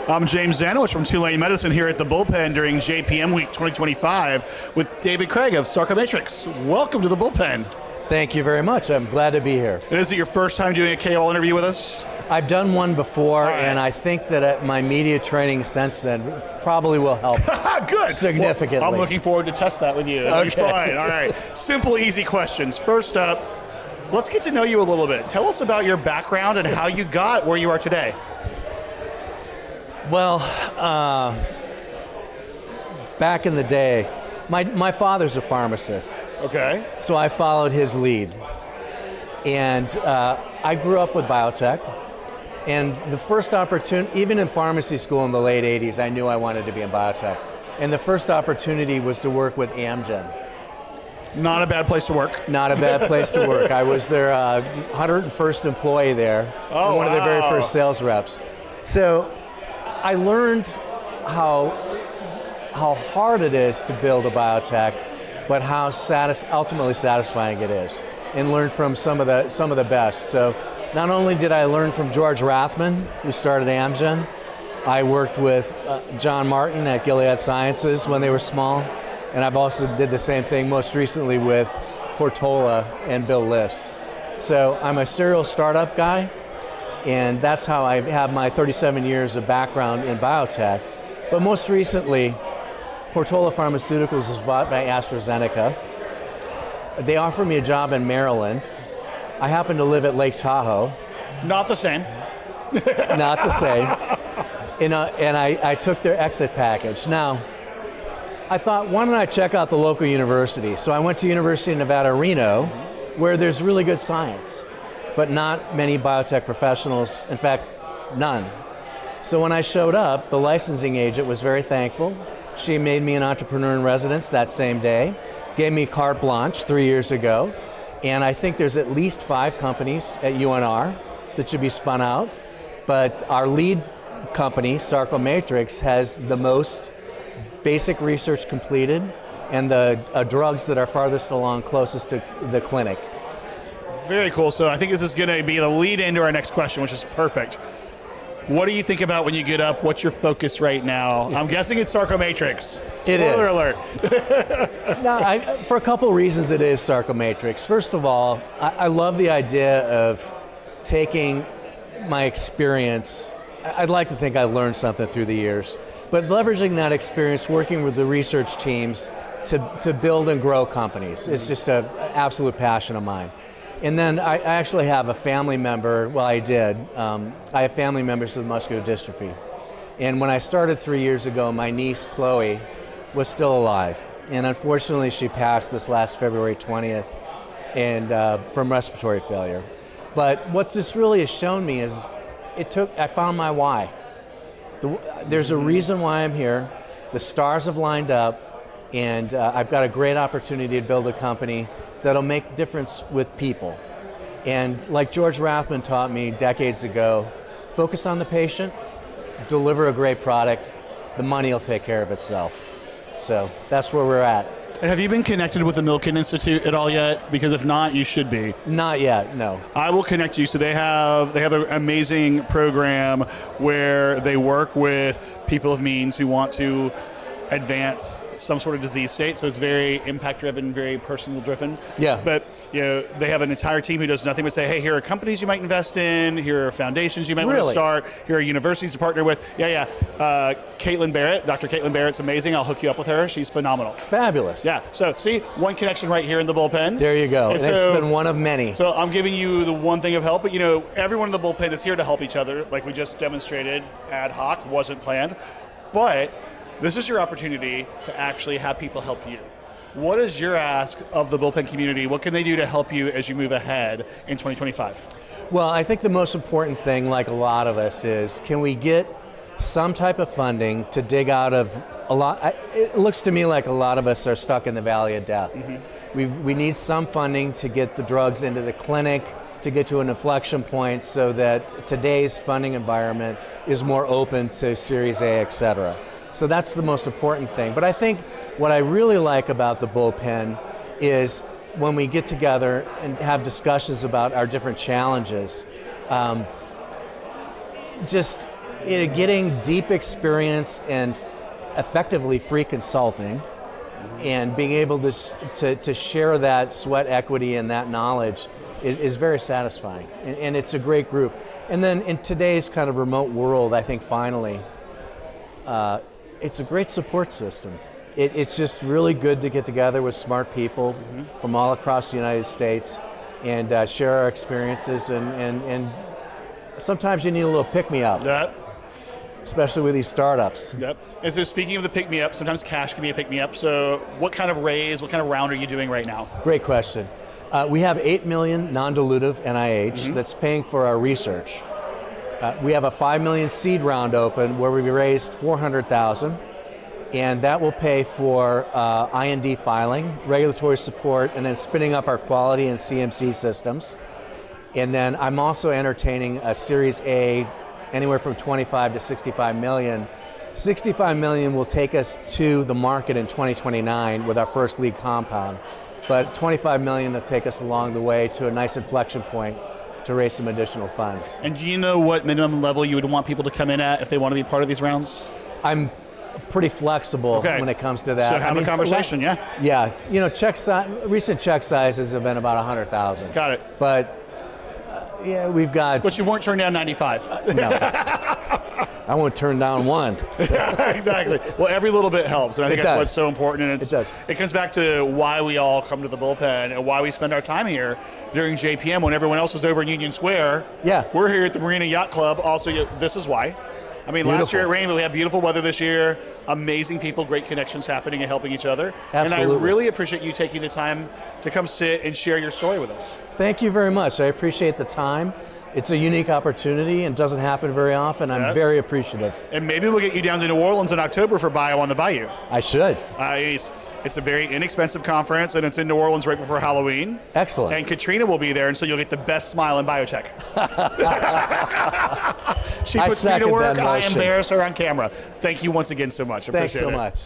I'm James Zanowich from Tulane Medicine here at the Bullpen during JPM Week 2025 with David Craig of Sarcomatrix. Welcome to the Bullpen. Thank you very much. I'm glad to be here. And is it your first time doing a KOL interview with us? I've done one before, right. And I think that my media training since then probably will help Good. significantly. Well, I'm looking forward to test that with you. That'll be fine. All right. Simple, easy questions. First up, let's get to know you a little bit. Tell us about your background and how you got where you are today. Well, back in the day, my father's a pharmacist. Okay. So I followed his lead. And I grew up with biotech. And the first opportunity, even in pharmacy school in the late 80s, I knew I wanted to be in biotech. And the first opportunity was to work with Amgen. Not a bad place to work. Not a bad place to work. I was their 101st employee there, Oh, one of their very first sales reps. So I learned how hard it is to build a biotech, but how ultimately satisfying it is, and learned from some of the best. So not only did I learn from George Rathman, who started Amgen, I worked with John Martin at Gilead Sciences when they were small, and I've also did the same thing most recently with Portola and Bill Liss. So I'm a serial startup guy, and that's how I have my 37 years of background in biotech. But most recently, Portola Pharmaceuticals was bought by AstraZeneca. They offered me a job in Maryland. I happen to live at Lake Tahoe. Not the same. Not the same. And I took their exit package. Now, I thought, why don't I check out the local university? So I went to University of Nevada, Reno, where there's really good science, but not many biotech professionals, in fact, none. So when I showed up, the licensing agent was very thankful. She made me an entrepreneur in residence that same day, gave me carte blanche 3 years ago, and I think there's at least 5 companies at UNR that should be spun out, but our lead company, Sarcomatrix, has the most basic research completed and the drugs that are farthest along closest to the clinic. Very cool. So I think this is going to be the lead into our next question, which is perfect. What do you think about when you get up? What's your focus right now? I'm guessing it's Sarcomatrix. It is. Spoiler alert. No, for a couple reasons it is Sarcomatrix. First of all, I love the idea of taking my experience. I'd like to think I learned something through the years, but leveraging that experience, working with the research teams to build and grow companies. It's just an absolute passion of mine. And then I actually have a family member, well I did, I have family members with muscular dystrophy. And when I started 3 years ago, my niece Chloe was still alive. And unfortunately she passed this last February 20th and from respiratory failure. But what this really has shown me is I found my why. There's a reason why I'm here. The stars have lined up, and I've got a great opportunity to build a company that'll make a difference with people. And like George Rathman taught me decades ago, focus on the patient, deliver a great product, the money will take care of itself. So that's where we're at. Have you been connected with the Milken Institute at all yet? Because if not, you should be. Not yet, no. I will connect you. So they have an amazing program where they work with people of means who want to advance some sort of disease state. So it's very impact driven, very personal driven. Yeah. But they have an entire team who does nothing but say, hey, here are companies you might invest in, here are foundations you might want to start, here are universities to partner with. Caitlin Barrett, Dr. Caitlin Barrett's amazing. I'll hook you up with her. She's phenomenal. Fabulous. Yeah. So see, one connection right here in the Bullpen. There you go. And it's been one of many. So I'm giving you the one thing of help, but everyone in the Bullpen is here to help each other, like we just demonstrated. Ad hoc, wasn't planned, but this is your opportunity to actually have people help you. What is your ask of the Bullpen community? What can they do to help you as you move ahead in 2025? Well, I think the most important thing, like a lot of us, is can we get some type of funding to dig out of a lot? It looks to me like a lot of us are stuck in the valley of death. Mm-hmm. We need some funding to get the drugs into the clinic, to get to an inflection point so that today's funding environment is more open to Series A, et cetera. So that's the most important thing. But I think what I really like about the Bullpen is when we get together and have discussions about our different challenges, just getting deep experience and effectively free consulting, and being able to share that sweat equity and that knowledge is very satisfying, and it's a great group. And then in today's kind of remote world, I think finally, it's a great support system. It's just really good to get together with smart people from all across the United States and share our experiences, and sometimes you need a little pick-me-up. Especially with these startups. Yep. And so speaking of the pick-me-up, sometimes cash can be a pick-me-up. So what kind of raise, what kind of round are you doing right now? Great question. We have 8 million non-dilutive NIH that's paying for our research. We have a 5 million seed round open where we raised 400,000, and that will pay for IND filing, regulatory support, and then spinning up our quality and CMC systems. And then I'm also entertaining a Series A, anywhere from 25 to 65 million. 65 million will take us to the market in 2029 with our first lead compound, but 25 million will take us along the way to a nice inflection point to raise some additional funds. And do you know what minimum level you would want people to come in at if they want to be part of these rounds? I'm pretty flexible when it comes to that. So have a conversation, yeah? Yeah, you know, recent check sizes have been about 100,000. Got it. But yeah, we've got... But you weren't turned down 95. No. I won't turn down one. Yeah, exactly. Well, every little bit helps, and I think that's what's so important. And it does. It comes back to why we all come to the bullpen and why we spend our time here during JPM when everyone else is over in Union Square. Yeah. We're here at the Marina Yacht Club. Also, this is why. I mean, last year it rained, but we had beautiful weather this year. Amazing people, great connections happening and helping each other. Absolutely. And I really appreciate you taking the time to come sit and share your story with us. Thank you very much. I appreciate the time. It's a unique opportunity and doesn't happen very often. I'm very appreciative. And maybe we'll get you down to New Orleans in October for Bio on the Bayou. I should. It's a very inexpensive conference, and it's in New Orleans right before Halloween. Excellent. And Katrina will be there, and so you'll get the best smile in biotech. She puts me to work. I embarrass her on camera. Thank you once again so much. Thanks so much.